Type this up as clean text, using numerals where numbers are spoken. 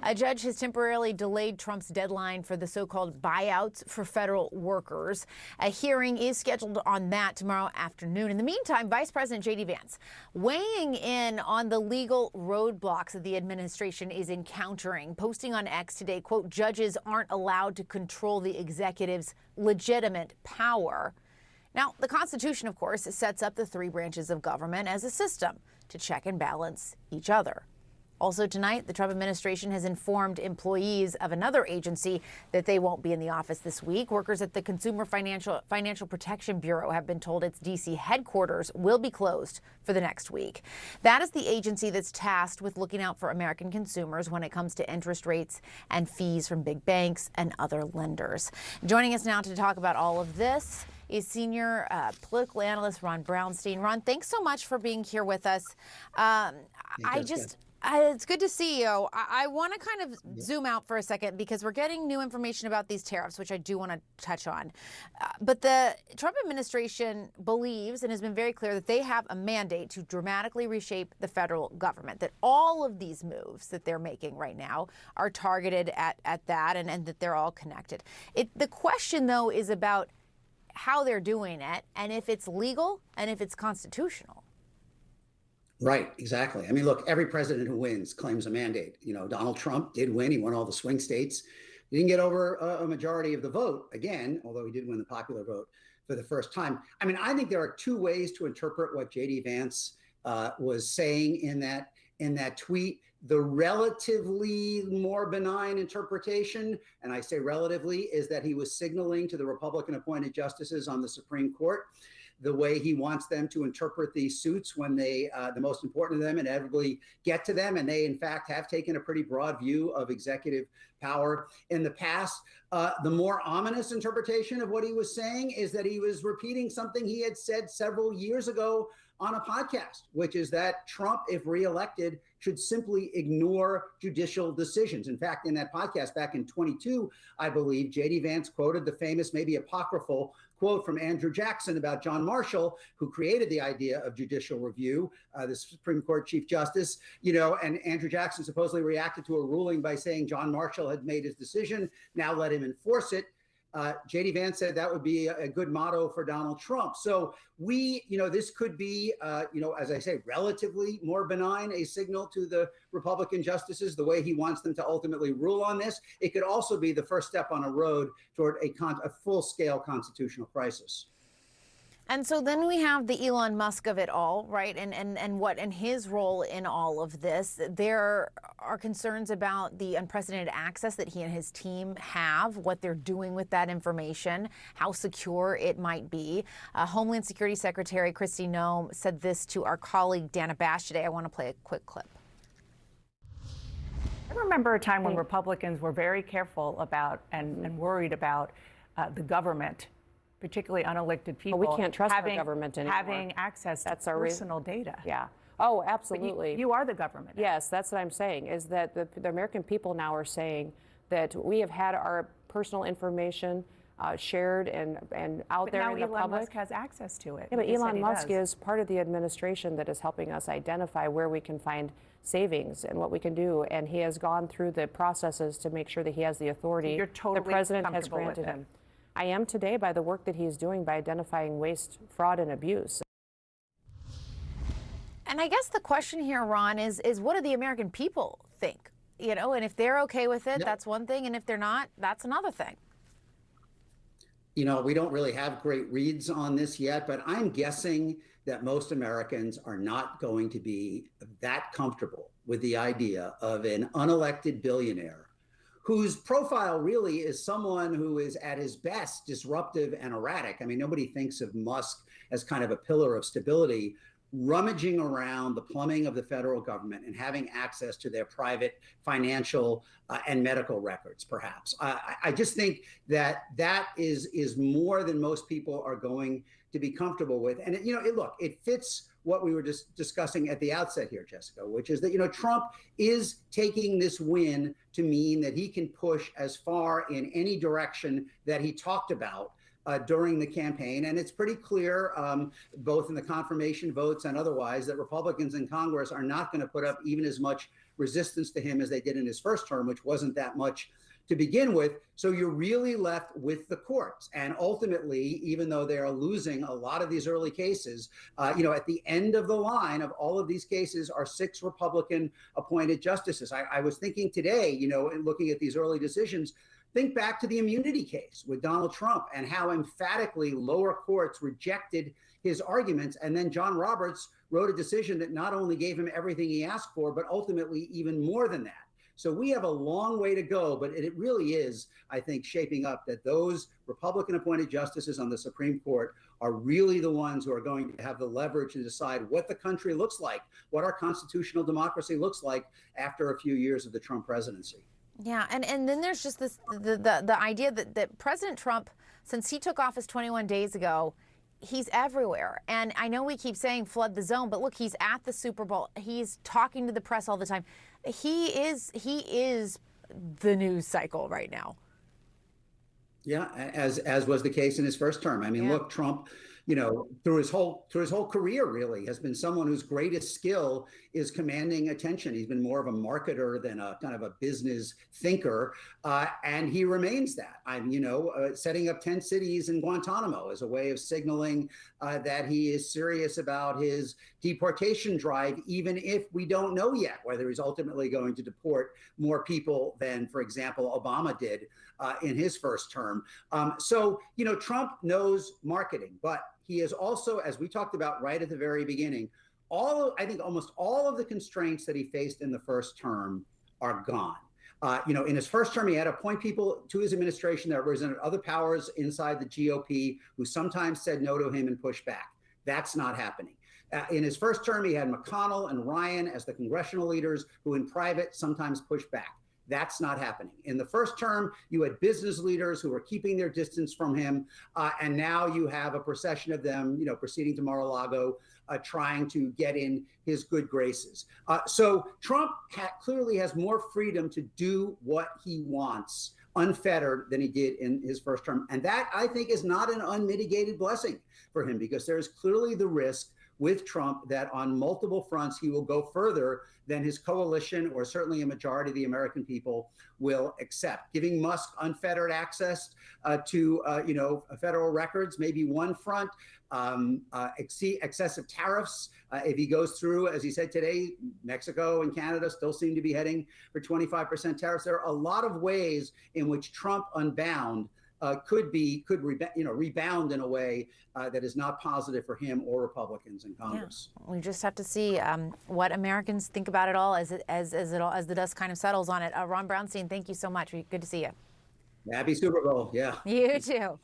A judge has temporarily delayed Trump's deadline for the so-called buyouts for federal workers. A hearing is scheduled on that tomorrow afternoon. In the meantime, Vice President J.D. Vance weighing in on the legal roadblocks that the administration is encountering, posting on X today, quote, judges aren't allowed to control the executive's legitimate power. Now, the Constitution, of course, sets up the three branches of government as a system to check and balance each other. Also tonight, the Trump administration has informed employees of another agency that they won't be in the office this week. Workers at the Consumer Financial Protection Bureau have been told its D.C. headquarters will be closed for the next week. That is the agency that's tasked with looking out for American consumers when it comes to interest rates and fees from big banks and other lenders. Joining us now to talk about all of this is senior political analyst Ron Brownstein. Ron, thanks so much for being here with us. It's good to see you. I want to kind of zoom out for a second because we're getting new information about these tariffs, which I do want to touch on. But the Trump administration believes and has been very clear that they have a mandate to dramatically reshape the federal government, that all of these moves that they're making right now are targeted at that and that they're all connected. The question, though, is about how they're doing it and if it's legal and if it's constitutional. Right, exactly. I mean, look, every president who wins claims a mandate. You know, Donald Trump did win. He won all the swing states. He didn't get over a majority of the vote again, although he did win the popular vote for the first time. I mean, I think there are two ways to interpret what J.D. Vance was saying in that tweet. The relatively more benign interpretation, and I say relatively, is that he was signaling to the Republican appointed justices on the Supreme Court the way he wants them to interpret these suits when they, the most important of them, inevitably get to them. And they, in fact, have taken a pretty broad view of executive power in the past. The more ominous interpretation of what he was saying is that he was repeating something he had said several years ago on a podcast, which is that Trump, if reelected, should simply ignore judicial decisions. In fact, in that podcast back in 22, I believe, J.D. Vance quoted the famous, maybe apocryphal quote from Andrew Jackson about John Marshall, who created the idea of judicial review, the Supreme Court Chief Justice, you know, and Andrew Jackson supposedly reacted to a ruling by saying John Marshall had made his decision, now let him enforce it. J.D. Vance said that would be a good motto for Donald Trump. So this could be, as I say, relatively more benign, a signal to the Republican justices, the way he wants them to ultimately rule on this. It could also be the first step on a road toward a full-scale constitutional crisis. And so then we have the Elon Musk of it all, right? And his role in all of this. There are concerns about the unprecedented access that he and his team have, what they're doing with that information, how secure it might be. Homeland Security Secretary Kristi Noem said this to our colleague Dana Bash today. I want to play a quick clip. I remember a time when Republicans were very careful about and worried about the government, particularly unelected people. Well, we can't trust our government anymore. Having access to personal data. Yeah. Oh, absolutely. You are the government. Yes, that's what I'm saying, is that the American people now are saying that we have had our personal information shared and out there in the public. Elon Musk has access to it. Yeah, but Elon Musk is part of the administration that is helping us identify where we can find savings and what we can do. And he has gone through the processes to make sure that he has the authority You're totally the president has granted him. I am today by the work that he's doing by identifying waste, fraud, and abuse. And I guess the question here, Ron, is what do the American people think? You know, and if they're okay with it, that's one thing. And if they're not, that's another thing. You know, we don't really have great reads on this yet, but I'm guessing that most Americans are not going to be that comfortable with the idea of an unelected billionaire whose profile really is someone who is at his best disruptive and erratic. I mean, nobody thinks of Musk as kind of a pillar of stability, rummaging around the plumbing of the federal government and having access to their private financial and medical records, perhaps. I just think that is more than most people are going to be comfortable with. And, it fits what we were just discussing at the outset here, Jessica, which is that, Trump is taking this win to mean that he can push as far in any direction that he talked about during the campaign. And it's pretty clear, both in the confirmation votes and otherwise, that Republicans in Congress are not going to put up even as much resistance to him as they did in his first term, which wasn't that much to begin with. So you're really left with the courts. And ultimately, even though they are losing a lot of these early cases, at the end of the line of all of these cases are 6 Republican appointed justices. I was thinking today, in looking at these early decisions, think back to the immunity case with Donald Trump and how emphatically lower courts rejected his arguments. And then John Roberts wrote a decision that not only gave him everything he asked for, but ultimately even more than that. So we have a long way to go, but it really is, I think, shaping up that those Republican appointed justices on the Supreme Court are really the ones who are going to have the leverage to decide what the country looks like, what our constitutional democracy looks like after a few years of the Trump presidency. Yeah, and then there's just the idea that President Trump, since he took office 21 days ago, he's everywhere. And I know we keep saying flood the zone, but look, he's at the Super Bowl. He's talking to the press all the time. He is the news cycle right now. Yeah, as was the case in his first term. I mean, Look, Trump, through his whole career, really has been someone whose greatest skill is commanding attention. He's been more of a marketer than a kind of a business thinker, and he remains that. Setting up 10 cities in Guantanamo as a way of signaling that he is serious about his deportation drive, even if we don't know yet whether he's ultimately going to deport more people than, for example, Obama did in his first term. So Trump knows marketing, but he is also, as we talked about right at the very beginning, I think almost all of the constraints that he faced in the first term are gone. In his first term, he had to appoint people to his administration that represented other powers inside the GOP who sometimes said no to him and pushed back. That's not happening. In his first term, he had McConnell and Ryan as the congressional leaders who in private sometimes pushed back. That's not happening. In the first term, you had business leaders who were keeping their distance from him. And now you have a procession of them, proceeding to Mar-a-Lago, trying to get in his good graces. So Trump clearly has more freedom to do what he wants, unfettered, than he did in his first term. And that, I think, is not an unmitigated blessing for him, because there is clearly the risk with Trump that on multiple fronts he will go further than his coalition or certainly a majority of the American people will accept. Giving Musk unfettered access to federal records, maybe one front. Excessive tariffs. If he goes through, as he said today, Mexico and Canada still seem to be heading for 25% tariffs. There are a lot of ways in which Trump unbound could rebound in a way that is not positive for him or Republicans in Congress. Yeah. We just have to see what Americans think about it all as the dust kind of settles on it. Ron Brownstein, thank you so much. Good to see you. Happy Super Bowl. Yeah. You too.